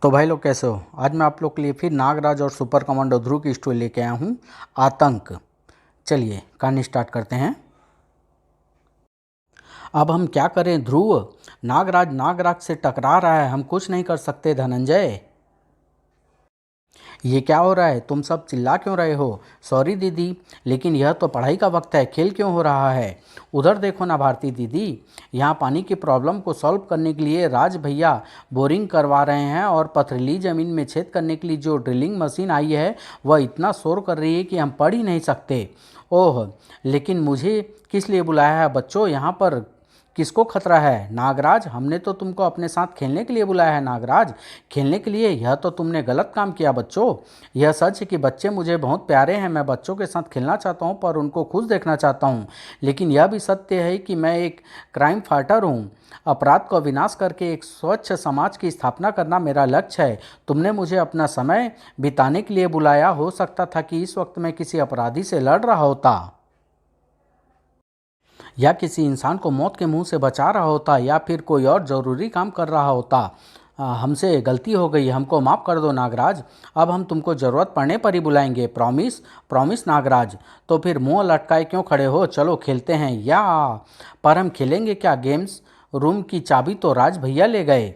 तो भाई लोग कैसे हो। आज मैं आप लोग के लिए फिर नागराज और सुपर कमांडो ध्रुव की स्टोरी लेके आया हूँ, आतंक। चलिए कहानी स्टार्ट करते हैं। अब हम क्या करें ध्रुव, नागराज नागराज से टकरा रहा है, हम कुछ नहीं कर सकते धनंजय। ये क्या हो रहा है, तुम सब चिल्ला क्यों रहे हो। सॉरी दीदी, लेकिन यह तो पढ़ाई का वक्त है, खेल क्यों हो रहा है। उधर देखो ना भारती दीदी, यहाँ पानी की प्रॉब्लम को सॉल्व करने के लिए राज भैया बोरिंग करवा रहे हैं और पथरीली ज़मीन में छेद करने के लिए जो ड्रिलिंग मशीन आई है वह इतना शोर कर रही है कि हम पढ़ ही नहीं सकते। ओह, लेकिन मुझे किस लिए बुलाया है बच्चों, यहाँ पर किसको खतरा है। नागराज, हमने तो तुमको अपने साथ खेलने के लिए बुलाया है नागराज, खेलने के लिए। यह तो तुमने गलत काम किया बच्चों। यह सच है कि बच्चे मुझे बहुत प्यारे हैं, मैं बच्चों के साथ खेलना चाहता हूँ पर उनको खुश देखना चाहता हूँ। लेकिन यह भी सत्य है कि मैं एक क्राइम फाइटर हूँ। अपराध का विनाश करके एक स्वच्छ समाज की स्थापना करना मेरा लक्ष्य है। तुमने मुझे अपना समय बिताने के लिए बुलाया, हो सकता था कि इस वक्त मैं किसी अपराधी से लड़ रहा होता, या किसी इंसान को मौत के मुंह से बचा रहा होता, या फिर कोई और ज़रूरी काम कर रहा होता। हमसे गलती हो गई, हमको माफ़ कर दो नागराज। अब हम तुमको ज़रूरत पड़ने पर ही बुलाएंगे, प्रॉमिस। प्रॉमिस नागराज। तो फिर मुंह लटकाए क्यों खड़े हो, चलो खेलते हैं। या पर हम खेलेंगे क्या, गेम्स रूम की चाबी तो राज भैया ले गए।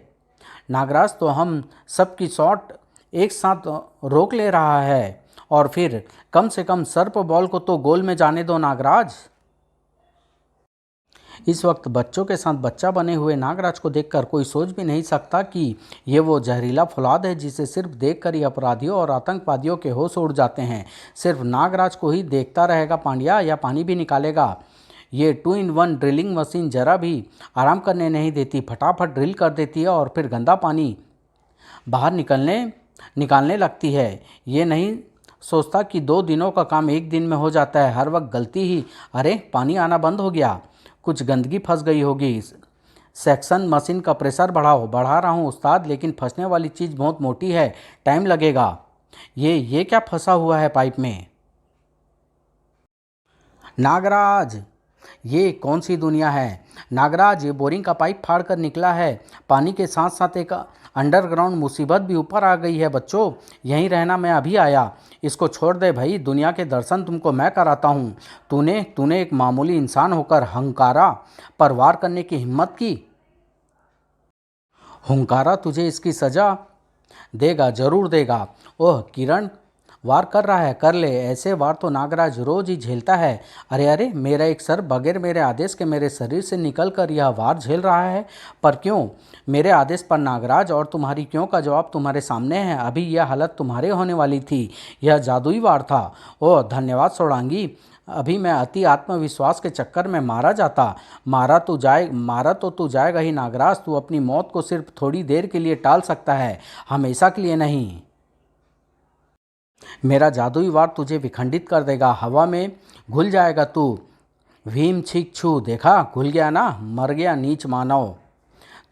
नागराज तो हम सब की शॉट एक साथ रोक ले रहा है, और फिर कम से कम सर्प बॉल को तो गोल में जाने दो नागराज। इस वक्त बच्चों के साथ बच्चा बने हुए नागराज को देखकर कोई सोच भी नहीं सकता कि ये वो जहरीला फौलाद है जिसे सिर्फ देखकर ही अपराधियों और आतंकवादियों के होश उड़ जाते हैं। सिर्फ नागराज को ही देखता रहेगा पांड्या, या पानी भी निकालेगा। ये 2-in-1 ड्रिलिंग मशीन जरा भी आराम करने नहीं देती, फटाफट ड्रिल कर देती है और फिर गंदा पानी बाहर निकालने लगती है। ये नहीं सोचता कि 2 दिनों का काम एक दिन में हो जाता है, हर वक्त गलती ही। अरे पानी आना बंद हो गया, कुछ गंदगी फंस गई होगी। सेक्शन मशीन का प्रेशर बढ़ा रहा हूँ उस्ताद, लेकिन फंसने वाली चीज़ बहुत मोटी है, टाइम लगेगा। ये क्या फंसा हुआ है पाइप में। नागराज, ये कौन सी दुनिया है। नागराज, ये बोरिंग का पाइप फाड़ कर निकला है। पानी के साथ साथ एक अंडरग्राउंड मुसीबत भी ऊपर आ गई है बच्चों, यहीं रहना, मैं अभी आया। इसको छोड़ दे भाई, दुनिया के दर्शन तुमको मैं कराता हूँ। तूने तूने एक मामूली इंसान होकर हंकारा पर वार करने की हिम्मत की। हुंकारा तुझे इसकी सजा देगा, जरूर देगा। ओह किरण, वार कर रहा है, कर ले। ऐसे वार तो नागराज रोज ही झेलता है। अरे अरे, मेरा एक सर बगैर मेरे आदेश के मेरे शरीर से निकल कर यह वार झेल रहा है। पर क्यों मेरे आदेश पर नागराज, और तुम्हारी क्यों का जवाब तुम्हारे सामने है। अभी यह हालत तुम्हारे होने वाली थी, यह जादुई वार था। ओह धन्यवाद सोडांगी, अभी मैं अति आत्मविश्वास के चक्कर में मारा जाता। मारा तो तू जाएगा ही नागराज। तू अपनी मौत को सिर्फ थोड़ी देर के लिए टाल सकता है, हमेशा के लिए नहीं। मेरा जादुई वार तुझे विखंडित कर देगा, हवा में घुल जाएगा तू। भीम छिक छू, देखा घुल गया ना, मर गया नीच मानव।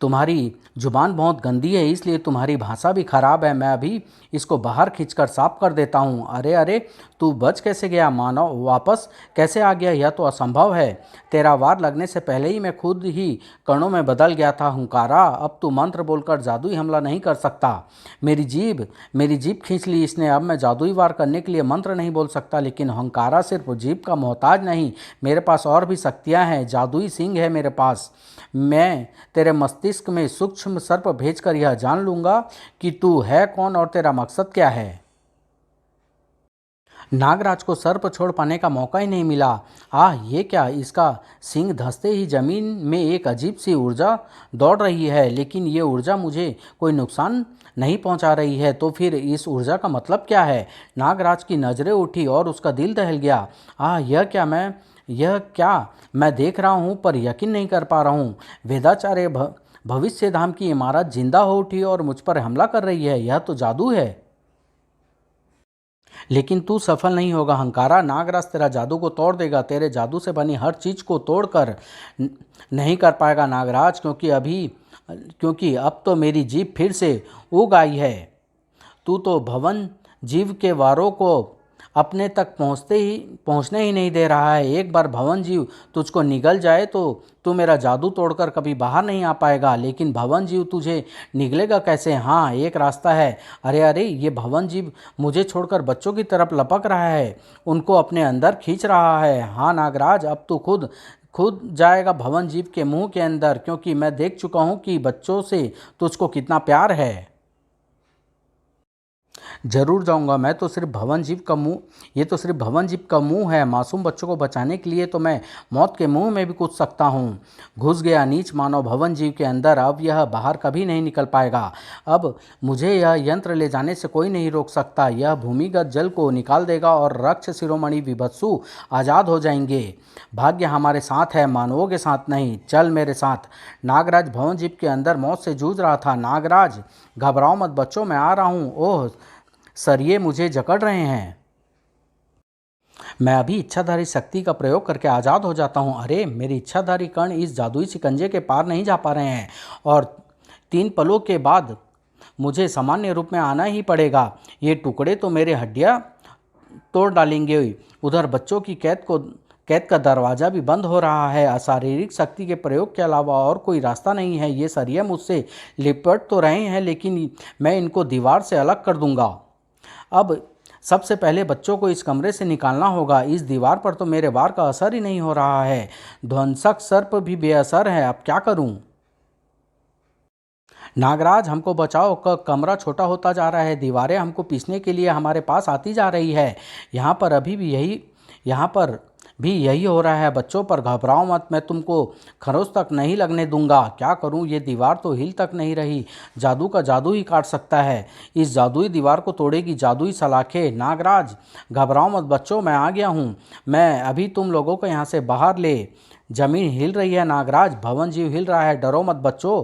तुम्हारी जुबान बहुत गंदी है, इसलिए तुम्हारी भाषा भी खराब है। मैं अभी इसको बाहर खींचकर साफ कर देता हूँ। अरे अरे, तू बच कैसे गया मानव, वापस कैसे आ गया, यह तो असंभव है। तेरा वार लगने से पहले ही मैं खुद ही कणों में बदल गया था। हुंकारा, अब तू मंत्र बोलकर जादुई हमला नहीं कर सकता। मेरी जीभ खींच ली इसने, अब मैं जादुई वार करने के लिए मंत्र नहीं बोल सकता। लेकिन हुंकारा सिर्फ जीभ का मोहताज नहीं, मेरे पास और भी शक्तियाँ हैं। जादुई सिंह है मेरे पास। मैं तेरे मस्तिष्क में सूक्ष्म सर्प भेजकर यह जान लूंगा कि तू है कौन और तेरा मकसद क्या है। नागराज को सर्प छोड़ पाने का मौका ही नहीं मिला। ये क्या, इसका सींग धंसते ही जमीन में एक अजीब सी ऊर्जा दौड़ रही है, लेकिन ये ऊर्जा मुझे कोई नुकसान नहीं पहुंचा रही है। तो फिर इस ऊर्जा का मतलब क्या है। नागराज की नज़रें उठी और उसका दिल दहल गया। यह क्या मैं देख रहा हूँ, पर यकीन नहीं कर पा रहा हूँ। वेदाचार्य भविष्य धाम की इमारत जिंदा हो उठी और मुझ पर हमला कर रही है, यह तो जादू है। लेकिन तू सफल नहीं होगा हंकारा, नागराज तेरा जादू को तोड़ देगा। तेरे जादू से बनी हर चीज़ को तोड़कर नहीं कर पाएगा नागराज, क्योंकि अब तो मेरी जीभ फिर से उग आई है। तू तो भवन जीव के वारों को अपने तक पहुंचने ही नहीं दे रहा है। एक बार भवन जीव तुझको निगल जाए तो तू मेरा जादू तोड़कर कभी बाहर नहीं आ पाएगा। लेकिन भवन जीव तुझे निगलेगा कैसे? हाँ, एक रास्ता है। अरे अरे, ये भवन जीव मुझे छोड़कर बच्चों की तरफ लपक रहा है, उनको अपने अंदर खींच रहा है। हाँ नागराज, अब तू खुद खुद जाएगा भवन जीव के मुंह के अंदर, क्योंकि मैं देख चुका हूँ कि बच्चों से तुझको कितना प्यार है। जरूर जाऊंगा। मैं तो सिर्फ भवन जीव का मुंह ये तो सिर्फ भवन जीव का मुंह है। मासूम बच्चों को बचाने के लिए तो मैं मौत के मुंह में भी कूद सकता हूँ। घुस गया नीच मानव भवन जीव के अंदर, अब यह बाहर कभी नहीं निकल पाएगा। अब मुझे यह यंत्र ले जाने से कोई नहीं रोक सकता। यह भूमिगत जल को निकाल देगा और रक्ष शिरोमणि विभत्सु आज़ाद हो जाएंगे। भाग्य हमारे साथ है, मानवों के साथ नहीं। चल मेरे साथ। नागराज भवन जीव के अंदर मौत से जूझ रहा था। नागराज घबराओ मत बच्चों, मैं आ रहा हूँ। ओह सर, ये मुझे जकड़ रहे हैं। मैं अभी इच्छाधारी शक्ति का प्रयोग करके आज़ाद हो जाता हूँ। अरे, मेरी इच्छाधारी कण इस जादुई शिकंजे के पार नहीं जा पा रहे हैं और 3 पलों के बाद मुझे सामान्य रूप में आना ही पड़ेगा। ये टुकड़े तो मेरे हड्डियाँ तोड़ डालेंगे। उधर बच्चों की कैद का दरवाज़ा भी बंद हो रहा है। अशारीरिक शक्ति के प्रयोग के अलावा और कोई रास्ता नहीं है। ये सरिया मुझसे लिपट तो रहे हैं, लेकिन मैं इनको दीवार से अलग कर दूंगा। अब सबसे पहले बच्चों को इस कमरे से निकालना होगा। इस दीवार पर तो मेरे वार का असर ही नहीं हो रहा है। ध्वंसक सर्प भी बेअसर है। अब क्या करूं? नागराज हमको बचाओ, कमरा छोटा होता जा रहा है। दीवारें हमको पीसने के लिए हमारे पास आती जा रही है। यहाँ पर भी यही हो रहा है। बच्चों पर घबराओ मत, मैं तुमको खरोच तक नहीं लगने दूंगा। क्या करूं? ये दीवार तो हिल तक नहीं रही। जादू का जादू ही काट सकता है। इस जादुई दीवार को तोड़ेगी जादुई सलाखें। नागराज घबराओ मत बच्चों, मैं आ गया हूँ। मैं अभी तुम लोगों को यहाँ से बाहर ले। जमीन हिल रही है नागराज, भवन जीव हिल रहा है। डरो मत बच्चों।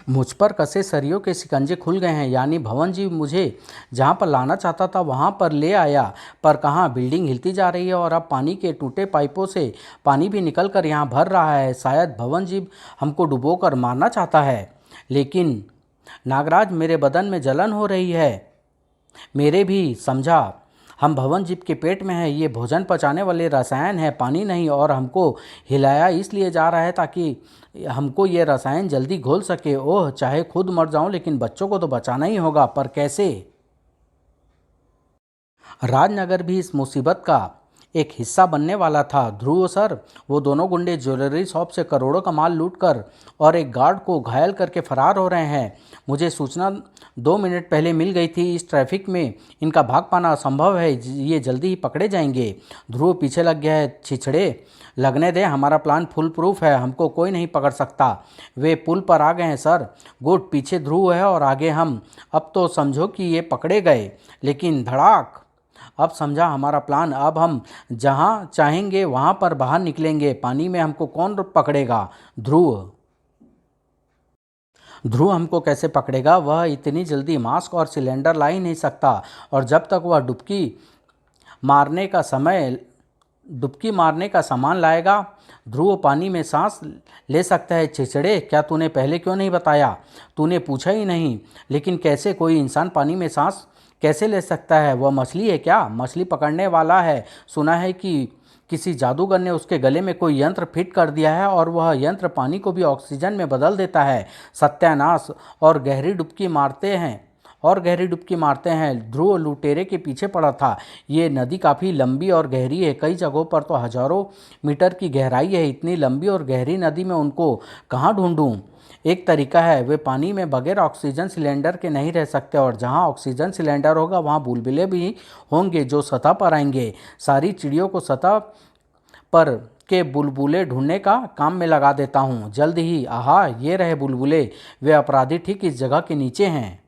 मुझ पर कसे सरियों के शिकंजे खुल गए हैं। यानी भवन जी मुझे जहाँ पर लाना चाहता था वहाँ पर ले आया, पर कहाँ। बिल्डिंग हिलती जा रही है और अब पानी के टूटे पाइपों से पानी भी निकल कर यहाँ भर रहा है। शायद भवन जी हमको डुबोकर मारना चाहता है। लेकिन नागराज, मेरे बदन में जलन हो रही है। मेरे भी समझा, हम भवन जीव के पेट में है। ये भोजन पचाने वाले रसायन है, पानी नहीं। और हमको हिलाया इसलिए जा रहा है ताकि हमको ये रसायन जल्दी घोल सके। ओह, चाहे खुद मर जाऊं लेकिन बच्चों को तो बचाना ही होगा, पर कैसे? राजनगर भी इस मुसीबत का एक हिस्सा बनने वाला था। ध्रुव सर, वो दोनों गुंडे ज्वेलरी शॉप से करोड़ों का माल लूटकर और एक गार्ड को घायल करके फरार हो रहे हैं। मुझे सूचना 2 मिनट पहले मिल गई थी। इस ट्रैफिक में इनका भाग पाना असंभव है। ये जल्दी ही पकड़े जाएंगे। ध्रुव पीछे लग गया है। छिछड़े लगने दे, हमारा प्लान फुल प्रूफ है। हमको कोई नहीं पकड़ सकता। वे पुल पर आ गए हैं सर। गुड, पीछे ध्रुव है और आगे हम। अब तो समझो कि ये पकड़े गए। लेकिन धड़ाक, अब समझा हमारा प्लान। अब हम जहाँ चाहेंगे वहाँ पर बाहर निकलेंगे। पानी में हमको कौन पकड़ेगा? ध्रुव ध्रुव हमको कैसे पकड़ेगा? वह इतनी जल्दी मास्क और सिलेंडर ला ही नहीं सकता। और जब तक वह डुबकी मारने का सामान लाएगा, ध्रुव पानी में सांस ले सकता है। छिछड़े, क्या तूने पहले क्यों नहीं बताया? तूने पूछा ही नहीं। लेकिन कैसे? कोई इंसान पानी में सांस कैसे ले सकता है? वह मछली है क्या? मछली पकड़ने वाला है। सुना है कि किसी जादूगर ने उसके गले में कोई यंत्र फिट कर दिया है और वह यंत्र पानी को भी ऑक्सीजन में बदल देता है। सत्यानाश! और गहरी डुबकी मारते हैं। ध्रुव लुटेरे के पीछे पड़ा था। ये नदी काफ़ी लंबी और गहरी है। कई जगहों पर तो हजारों मीटर की गहराई है। इतनी लंबी और गहरी नदी में उनको कहाँ ढूंढूं? एक तरीका है, वे पानी में बगैर ऑक्सीजन सिलेंडर के नहीं रह सकते। और जहाँ ऑक्सीजन सिलेंडर होगा वहाँ बुलबुले भी होंगे जो सतह पर आएंगे। सारी चिड़ियों को सतह पर के बुलबुले ढूंढने का काम में लगा देता हूँ जल्द ही। आहा, ये रहे बुलबुले। वे अपराधी ठीक इस जगह के नीचे हैं।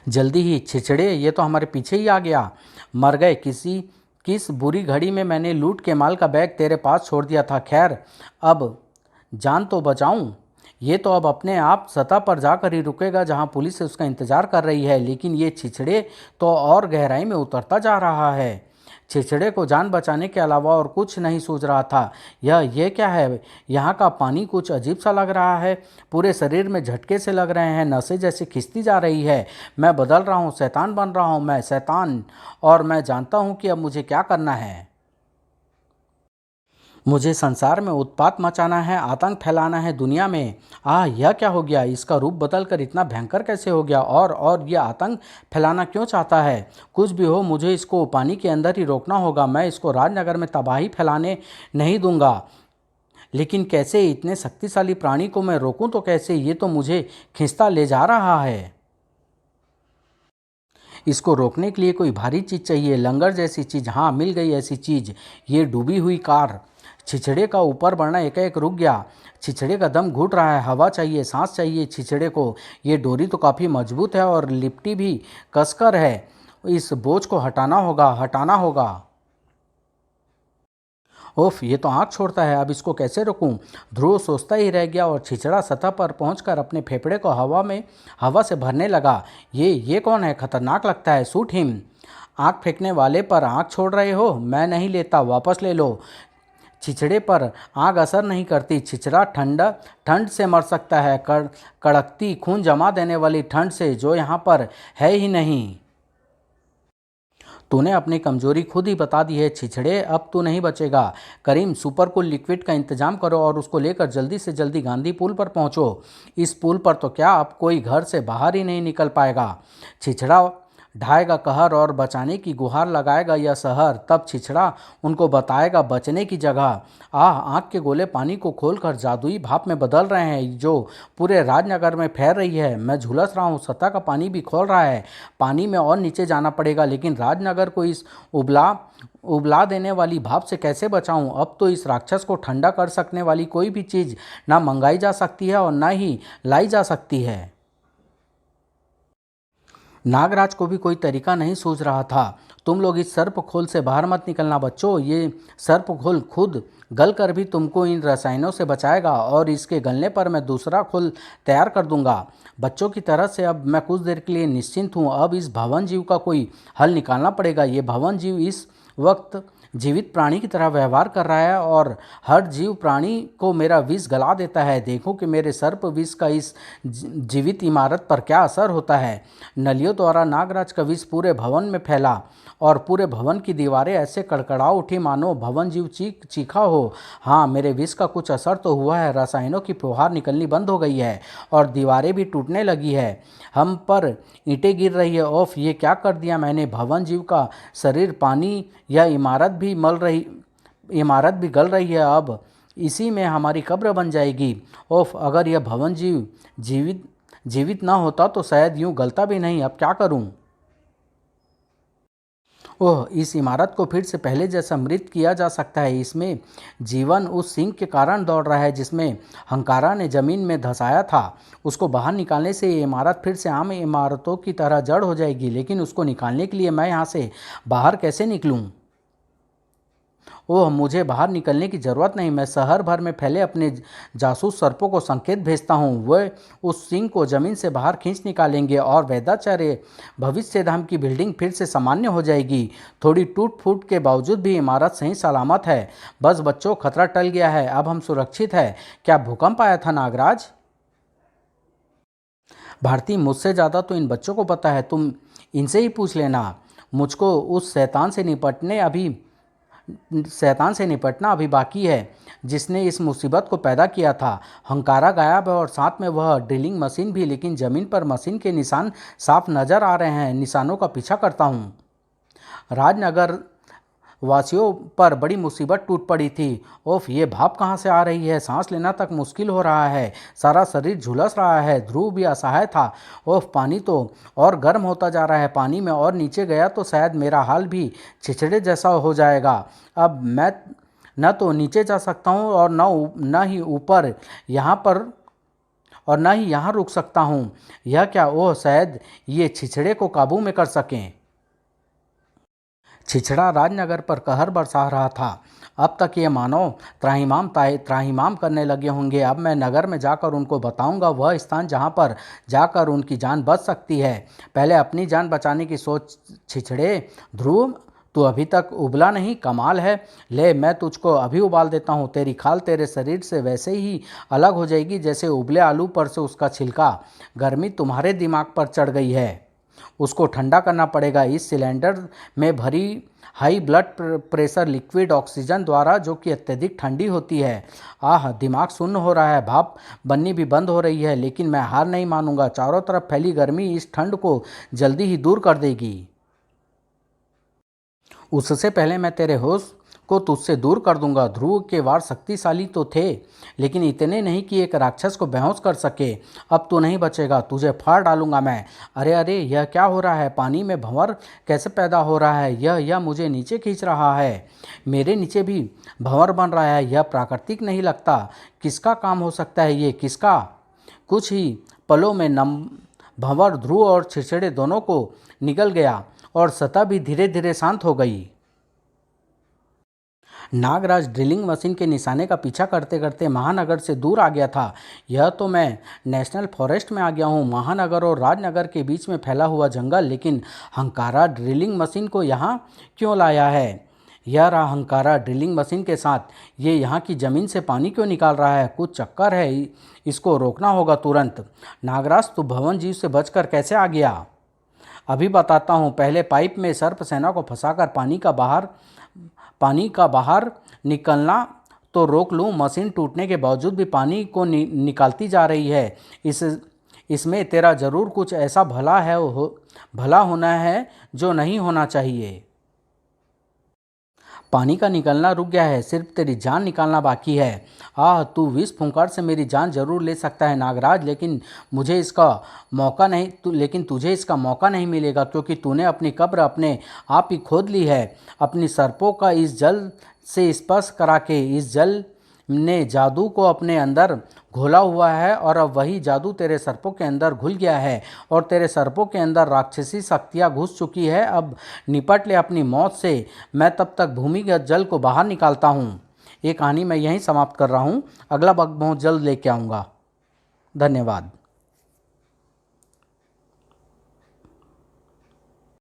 जल्दी ही। छिछड़े, ये तो हमारे पीछे ही आ गया। मर गए। किस बुरी घड़ी में मैंने लूट के माल का बैग तेरे पास छोड़ दिया था। खैर, अब जान तो बचाऊं। ये तो अब अपने आप सतह पर जाकर ही रुकेगा जहां पुलिस उसका इंतजार कर रही है। लेकिन ये छिछड़े तो और गहराई में उतरता जा रहा है। छिछड़े को जान बचाने के अलावा और कुछ नहीं सूझ रहा था। ये क्या है? यहाँ का पानी कुछ अजीब सा लग रहा है। पूरे शरीर में झटके से लग रहे हैं, नसें जैसे खिंचती जा रही है। मैं बदल रहा हूँ, शैतान बन रहा हूँ, मैं शैतान। और मैं जानता हूँ कि अब मुझे क्या करना है। मुझे संसार में उत्पात मचाना है, आतंक फैलाना है दुनिया में। यह क्या हो गया? इसका रूप बदलकर इतना भयंकर कैसे हो गया? और यह आतंक फैलाना क्यों चाहता है? कुछ भी हो, मुझे इसको पानी के अंदर ही रोकना होगा। मैं इसको राजनगर में तबाही फैलाने नहीं दूंगा। लेकिन कैसे? इतने शक्तिशाली प्राणी को मैं रोकूं तो कैसे? ये तो मुझे खींचता ले जा रहा है। इसको रोकने के लिए कोई भारी चीज चाहिए, लंगर जैसी चीज। हाँ, मिल गई ऐसी चीज, ये डूबी हुई कार। छिछड़े का ऊपर बढ़ना एकाएक रुक गया। छिछड़े का दम घुट रहा है, हवा चाहिए, सांस चाहिए छिछड़े को। ये डोरी तो काफ़ी मजबूत है और लिपटी भी कसकर है। इस बोझ को हटाना होगा, हटाना होगा। ओफ, ये तो आँख छोड़ता है, अब इसको कैसे रोकूं? ध्रुव सोचता ही रह गया और छिछड़ा सतह पर पहुंचकर अपने फेफड़े को हवा से भरने लगा। ये कौन है? खतरनाक लगता है। Shoot him. आँख फेंकने वाले पर आँख छोड़ रहे हो? मैं नहीं लेता, वापस ले लो। छिछड़े पर आग असर नहीं करती। छिछड़ा ठंड से मर सकता है, कड़कती खून जमा देने वाली ठंड से, जो यहाँ पर है ही नहीं। तूने अपनी कमजोरी खुद ही बता दी है छिछड़े, अब तू नहीं बचेगा। करीम, सुपर कूल लिक्विड का इंतजाम करो और उसको लेकर जल्दी से जल्दी गांधी पुल पर पहुंचो। इस पुल पर तो क्या, अब कोई घर से बाहर ही नहीं निकल पाएगा। छिछड़ा ढाएगा कहर और बचाने की गुहार लगाएगा यह शहर। तब छिछड़ा उनको बताएगा बचने की जगह। आँख के गोले पानी को खोलकर जादुई भाप में बदल रहे हैं, जो पूरे राजनगर में फैल रही है। मैं झुलस रहा हूँ, सतह का पानी भी खोल रहा है। पानी में और नीचे जाना पड़ेगा, लेकिन राजनगर को इस उबला देने वाली भाप से कैसे बचाऊं? अब तो इस राक्षस को ठंडा कर सकने वाली कोई भी चीज़ ना मंगाई जा सकती है और ना ही लाई जा सकती है। नागराज को भी कोई तरीका नहीं सूझ रहा था। तुम लोग इस सर्प खोल से बाहर मत निकलना बच्चों। ये सर्प खोल खुद गल कर भी तुमको इन रसायनों से बचाएगा और इसके गलने पर मैं दूसरा खोल तैयार कर दूंगा। बच्चों की तरह से अब मैं कुछ देर के लिए निश्चिंत हूँ। अब इस भवन जीव का कोई हल निकालना पड़ेगा। ये भवन जीव इस वक्त जीवित प्राणी की तरह व्यवहार कर रहा है और हर जीव प्राणी को मेरा विष गला देता है। देखो कि मेरे सर्प विष का इस जीवित इमारत पर क्या असर होता है। नलियों द्वारा नागराज का विष पूरे भवन में फैला और पूरे भवन की दीवारें ऐसे कड़कड़ा उठी मानो भवन जीव चीखा हो। हाँ, मेरे विष का कुछ असर तो हुआ है। रसायनों की फुहार निकलनी बंद हो गई है और दीवारें भी टूटने लगी है। हम पर ईंटें गिर रही है। ओफ, ये क्या कर दिया मैंने? भवन जीव का शरीर पानी या इमारत भी गल रही है। अब इसी में हमारी कब्र बन जाएगी। ओफ, अगर यह भवन जीव जीवित ना होता तो शायद यूं गलता भी नहीं। अब क्या करूं? ओह, इस इमारत को फिर से पहले जैसा मृत किया जा सकता है। इसमें जीवन उस सिंक के कारण दौड़ रहा है जिसमें हंकारा ने जमीन में धंसाया था। उसको बाहर निकालने से ये इमारत फिर से आम इमारतों की तरह जड़ हो जाएगी। लेकिन उसको निकालने के लिए मैं यहाँ से बाहर कैसे निकलूँ? ओह, मुझे बाहर निकलने की ज़रूरत नहीं। मैं शहर भर में फैले अपने जासूस सर्पों को संकेत भेजता हूँ। वे उस सिंह को ज़मीन से बाहर खींच निकालेंगे और वैदाचार्य भविष्य धाम की बिल्डिंग फिर से सामान्य हो जाएगी। थोड़ी टूट फूट के बावजूद भी इमारत सही सलामत है। बस बच्चों, खतरा टल गया है, अब हम सुरक्षित है। क्या भूकंप आया था नागराज? भारती, मुझसे ज़्यादा तो इन बच्चों को पता है, तुम इनसे ही पूछ लेना। मुझको उस शैतान से निपटना अभी बाकी है जिसने इस मुसीबत को पैदा किया था। हंकारा गायब है और साथ में वह ड्रिलिंग मशीन भी, लेकिन ज़मीन पर मशीन के निशान साफ नज़र आ रहे हैं। निशानों का पीछा करता हूँ। राजनगर वासियों पर बड़ी मुसीबत टूट पड़ी थी। ओफ, ये भाप कहाँ से आ रही है? सांस लेना तक मुश्किल हो रहा है, सारा शरीर झुलस रहा है। ध्रुव भी असहाय था। ओफ, पानी तो और गर्म होता जा रहा है। पानी में और नीचे गया तो शायद मेरा हाल भी छिछड़े जैसा हो जाएगा। अब मैं न तो नीचे जा सकता हूँ और न ही ऊपर यहाँ पर और न ही यहाँ रुक सकता हूँ। यह क्या? ओह, शायद ये छिछड़े को काबू में कर सकें। छिछड़ा राजनगर पर कहर बरसा रहा था। अब तक ये मानव त्राहिमाम करने लगे होंगे। अब मैं नगर में जाकर उनको बताऊंगा वह स्थान जहाँ पर जाकर उनकी जान बच सकती है। पहले अपनी जान बचाने की सोच छिछड़े। ध्रुव, तू अभी तक उबला नहीं, कमाल है। ले मैं तुझको अभी उबाल देता हूँ, तेरी खाल तेरे शरीर से वैसे ही अलग हो जाएगी जैसे उबले आलू पर से उसका छिलका। गर्मी तुम्हारे दिमाग पर चढ़ गई है, उसको ठंडा करना पड़ेगा इस सिलेंडर में भरी high blood pressure liquid oxygen द्वारा, जो कि अत्यधिक ठंडी होती है। आह, दिमाग सुन्न हो रहा है, भाप बननी भी बंद हो रही है, लेकिन मैं हार नहीं मानूंगा। चारों तरफ फैली गर्मी इस ठंड को जल्दी ही दूर कर देगी। उससे पहले मैं तेरे होश को तुझसे दूर कर दूंगा। ध्रुव के वार शक्तिशाली तो थे, लेकिन इतने नहीं कि एक राक्षस को बेहोश कर सके। अब तू नहीं बचेगा, तुझे फाड़ डालूंगा मैं। अरे अरे, यह क्या हो रहा है? पानी में भंवर कैसे पैदा हो रहा है? यह मुझे नीचे खींच रहा है। मेरे नीचे भी भंवर बन रहा है, यह प्राकृतिक नहीं लगता। किसका काम हो सकता है ये? किसका? कुछ ही पलों में नम भंवर ध्रुव और छिछड़े दोनों को निगल गया और सतह भी धीरे धीरे शांत हो गई। नागराज ड्रिलिंग मशीन के निशाने का पीछा करते करते महानगर से दूर आ गया था। यह तो मैं नेशनल फॉरेस्ट में आ गया हूँ, महानगर और राजनगर के बीच में फैला हुआ जंगल। लेकिन हंकारा ड्रिलिंग मशीन को यहाँ क्यों लाया है? यह रहा हंकारा ड्रिलिंग मशीन के साथ। ये यहाँ की ज़मीन से पानी क्यों निकाल रहा है? कुछ चक्कर है, इसको रोकना होगा तुरंत। नागराज, तू भवन जीव से बचकर कैसे आ गया? अभी बताता हूँ। पहले पाइप में सर्पसेना को फंसाकर पानी का बाहर निकलना तो रोक लूँ। मशीन टूटने के बावजूद भी पानी को निकालती जा रही है। इसमें तेरा ज़रूर कुछ ऐसा भला होना है जो नहीं होना चाहिए। पानी का निकलना रुक गया है, सिर्फ तेरी जान निकालना बाकी है। आह, तू विष फूंकर से मेरी जान जरूर ले सकता है नागराज, लेकिन तुझे इसका मौका नहीं मिलेगा, क्योंकि तूने अपनी कब्र अपने आप ही खोद ली है। अपनी सर्पों का इस जल से स्पर्श करा के इस जल ने जादू को अपने अंदर घोला हुआ है, और अब वही जादू तेरे सर्पों के अंदर घुल गया है और तेरे सर्पों के अंदर राक्षसी शक्तियाँ घुस चुकी है। अब निपट ले अपनी मौत से, मैं तब तक भूमिगत जल को बाहर निकालता हूँ। ये कहानी मैं यहीं समाप्त कर रहा हूँ। अगला भाग बहुत जल्द लेके आऊँगा। धन्यवाद।